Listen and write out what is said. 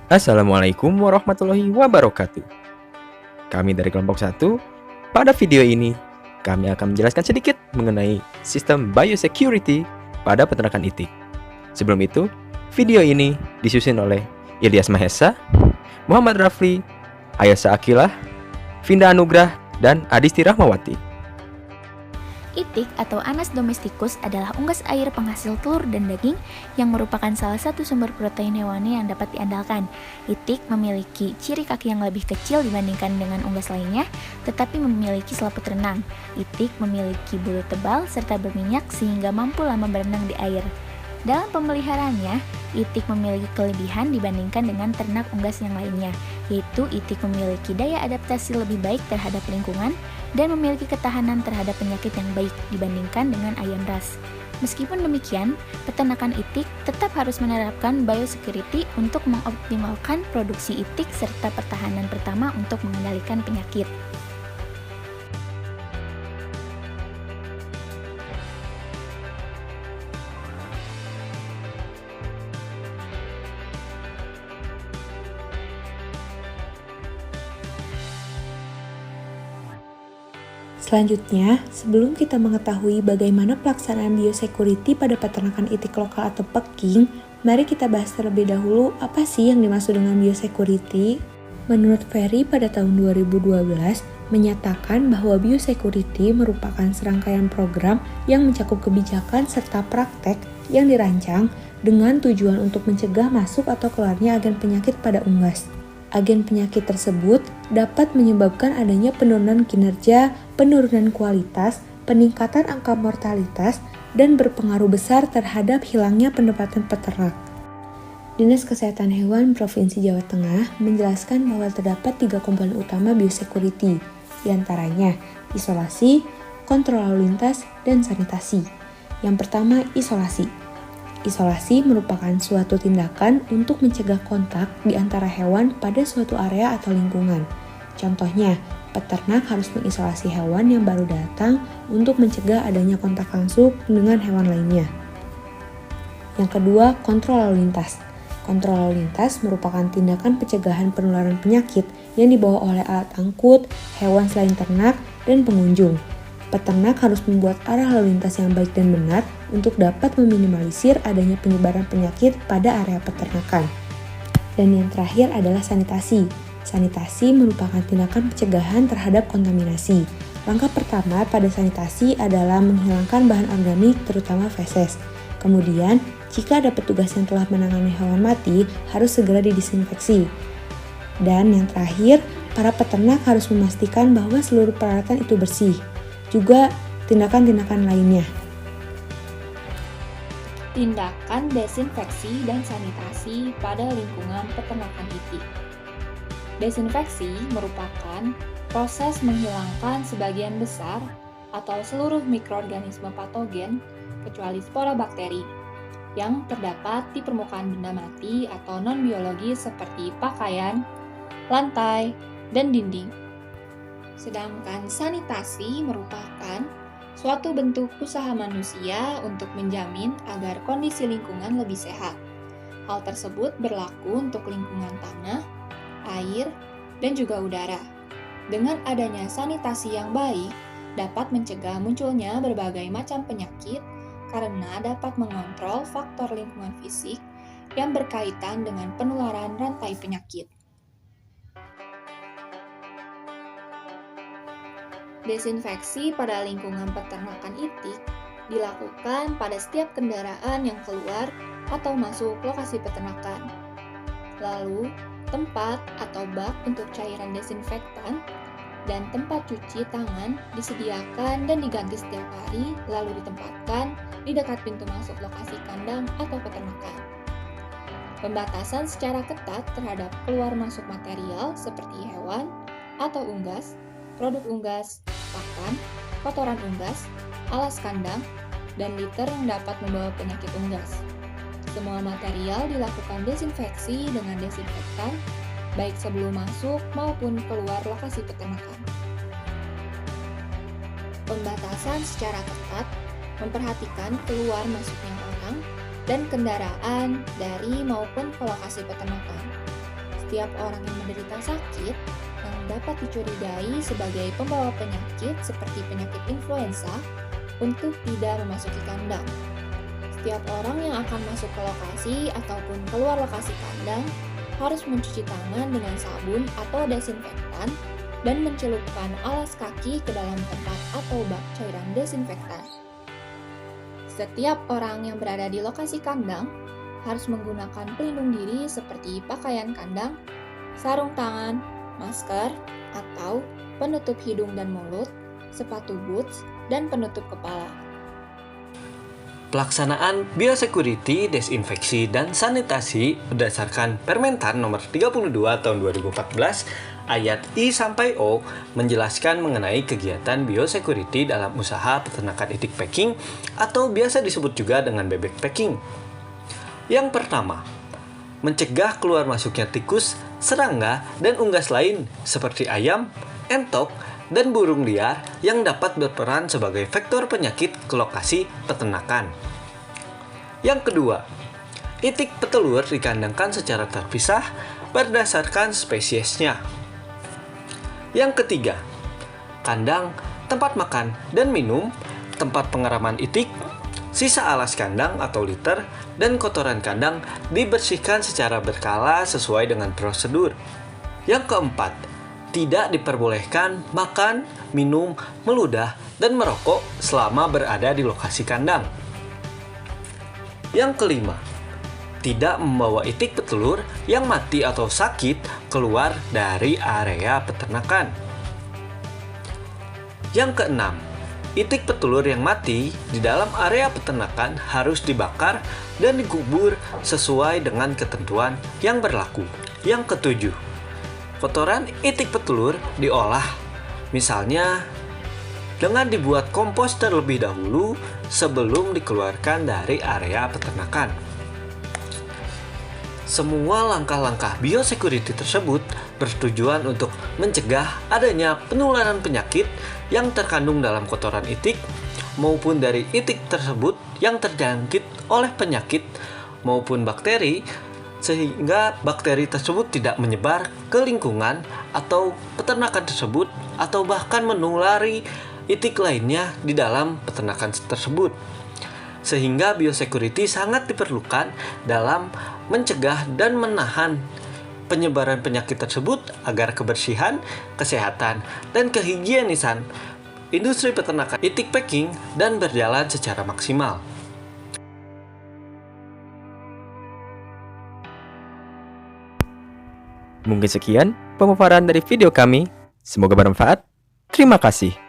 Assalamualaikum warahmatullahi wabarakatuh. Kami dari kelompok 1, pada video ini kami akan menjelaskan sedikit mengenai sistem biosecurity pada peternakan itik. Sebelum itu, video ini disusun oleh Ilyas Mahesa, Muhammad Rafli, Ayasa Akilah, Vinda Anugrah, dan Adisti Rahmawati. Itik atau Anas domesticus adalah unggas air penghasil telur dan daging yang merupakan salah satu sumber protein hewani yang dapat diandalkan. Itik memiliki ciri kaki yang lebih kecil dibandingkan dengan unggas lainnya, tetapi memiliki selaput renang. Itik memiliki bulu tebal serta berminyak sehingga mampu lama berenang di air. Dalam pemeliharaannya, itik memiliki kelebihan dibandingkan dengan ternak unggas yang lainnya, yaitu itik memiliki daya adaptasi lebih baik terhadap lingkungan dan memiliki ketahanan terhadap penyakit yang baik dibandingkan dengan ayam ras. Meskipun demikian, peternakan itik tetap harus menerapkan biosecurity untuk mengoptimalkan produksi itik serta pertahanan pertama untuk mengendalikan penyakit. Selanjutnya, sebelum kita mengetahui bagaimana pelaksanaan biosecurity pada peternakan itik lokal atau peking, mari kita bahas terlebih dahulu apa sih yang dimaksud dengan biosecurity. Menurut Ferry pada tahun 2012, menyatakan bahwa biosecurity merupakan serangkaian program yang mencakup kebijakan serta praktek yang dirancang dengan tujuan untuk mencegah masuk atau keluarnya agen penyakit pada unggas. Agen penyakit tersebut dapat menyebabkan adanya penurunan kinerja, penurunan kualitas, peningkatan angka mortalitas, dan berpengaruh besar terhadap hilangnya pendapatan peternak. Dinas Kesehatan Hewan Provinsi Jawa Tengah menjelaskan bahwa terdapat 3 komponen utama biosecurity, diantaranya isolasi, kontrol lalu lintas, dan sanitasi. Yang pertama, isolasi. Isolasi merupakan suatu tindakan untuk mencegah kontak di antara hewan pada suatu area atau lingkungan. Contohnya, peternak harus mengisolasi hewan yang baru datang untuk mencegah adanya kontak langsung dengan hewan lainnya. Yang kedua, kontrol lalu lintas. Kontrol lalu lintas merupakan tindakan pencegahan penularan penyakit yang dibawa oleh alat angkut, hewan selain ternak, dan pengunjung. Peternak harus membuat arah lalu lintas yang baik dan benar untuk dapat meminimalisir adanya penyebaran penyakit pada area peternakan. Dan yang terakhir adalah sanitasi. Sanitasi merupakan tindakan pencegahan terhadap kontaminasi. Langkah pertama pada sanitasi adalah menghilangkan bahan organik terutama feses. Kemudian, jika ada petugas yang telah menangani hewan mati, harus segera didisinfeksi. Dan yang terakhir, para peternak harus memastikan bahwa seluruh peralatan itu bersih. Juga tindakan-tindakan lainnya. Tindakan desinfeksi dan sanitasi pada lingkungan peternakan itik. Desinfeksi merupakan proses menghilangkan sebagian besar atau seluruh mikroorganisme patogen kecuali spora bakteri yang terdapat di permukaan benda mati atau non-biologis seperti pakaian, lantai, dan dinding. Sedangkan sanitasi merupakan suatu bentuk usaha manusia untuk menjamin agar kondisi lingkungan lebih sehat. Hal tersebut berlaku untuk lingkungan tanah, air, dan juga udara. Dengan adanya sanitasi yang baik, dapat mencegah munculnya berbagai macam penyakit karena dapat mengontrol faktor lingkungan fisik yang berkaitan dengan penularan rantai penyakit. Desinfeksi pada lingkungan peternakan itik dilakukan pada setiap kendaraan yang keluar atau masuk lokasi peternakan. Lalu, tempat atau bak untuk cairan desinfektan dan tempat cuci tangan disediakan dan diganti setiap hari, lalu ditempatkan di dekat pintu masuk lokasi kandang atau peternakan. Pembatasan secara ketat terhadap keluar masuk material seperti hewan atau unggas, produk unggas, pakan, kotoran unggas, alas kandang, dan litter yang dapat membawa penyakit unggas. Semua material dilakukan desinfeksi dengan desinfektan, baik sebelum masuk maupun keluar lokasi peternakan. Pembatasan secara ketat memperhatikan keluar masuknya orang dan kendaraan dari maupun ke lokasi peternakan. setiap orang yang menderita sakit yang dapat dicurigai sebagai pembawa penyakit seperti penyakit influenza untuk tidak memasuki kandang. Setiap orang yang akan masuk ke lokasi ataupun keluar lokasi kandang harus mencuci tangan dengan sabun atau desinfektan dan mencelupkan alas kaki ke dalam tempat atau bak cairan desinfektan. Setiap orang yang berada di lokasi kandang harus menggunakan pelindung diri seperti pakaian kandang, sarung tangan, masker, atau penutup hidung dan mulut, sepatu boots, dan penutup kepala. Pelaksanaan biosecurity, desinfeksi, dan sanitasi berdasarkan Permentan nomor 32 tahun 2014 ayat I sampai O menjelaskan mengenai kegiatan biosecurity dalam usaha peternakan itik packing atau biasa disebut juga dengan bebek packing. Yang pertama, mencegah keluar masuknya tikus, serangga, dan unggas lain seperti ayam, entok, dan burung liar yang dapat berperan sebagai vektor penyakit ke lokasi peternakan. Yang kedua, itik petelur dikandangkan secara terpisah berdasarkan spesiesnya. Yang ketiga, kandang, tempat makan dan minum, tempat pengeraman itik, sisa alas kandang atau litter, dan kotoran kandang dibersihkan secara berkala sesuai dengan prosedur. Yang keempat, tidak diperbolehkan makan, minum, meludah, dan merokok selama berada di lokasi kandang. Yang kelima, tidak membawa itik petelur yang mati atau sakit keluar dari area peternakan. Yang keenam, itik petelur yang mati di dalam area peternakan harus dibakar dan dikubur sesuai dengan ketentuan yang berlaku. Yang ketujuh, kotoran itik petelur diolah, misalnya dengan dibuat kompos terlebih dahulu sebelum dikeluarkan dari area peternakan. Semua langkah-langkah biosecurity tersebut bertujuan untuk mencegah adanya penularan penyakit yang terkandung dalam kotoran itik maupun dari itik tersebut yang terjangkit oleh penyakit maupun bakteri, sehingga bakteri tersebut tidak menyebar ke lingkungan atau peternakan tersebut atau bahkan menulari itik lainnya di dalam peternakan tersebut. Sehingga biosecurity sangat diperlukan dalam mencegah dan menahan penyebaran penyakit tersebut agar kebersihan, kesehatan, dan kehigienisan industri peternakan itik packing dan berjalan secara maksimal. Mungkin sekian pemaparan dari video kami. Semoga bermanfaat. Terima kasih.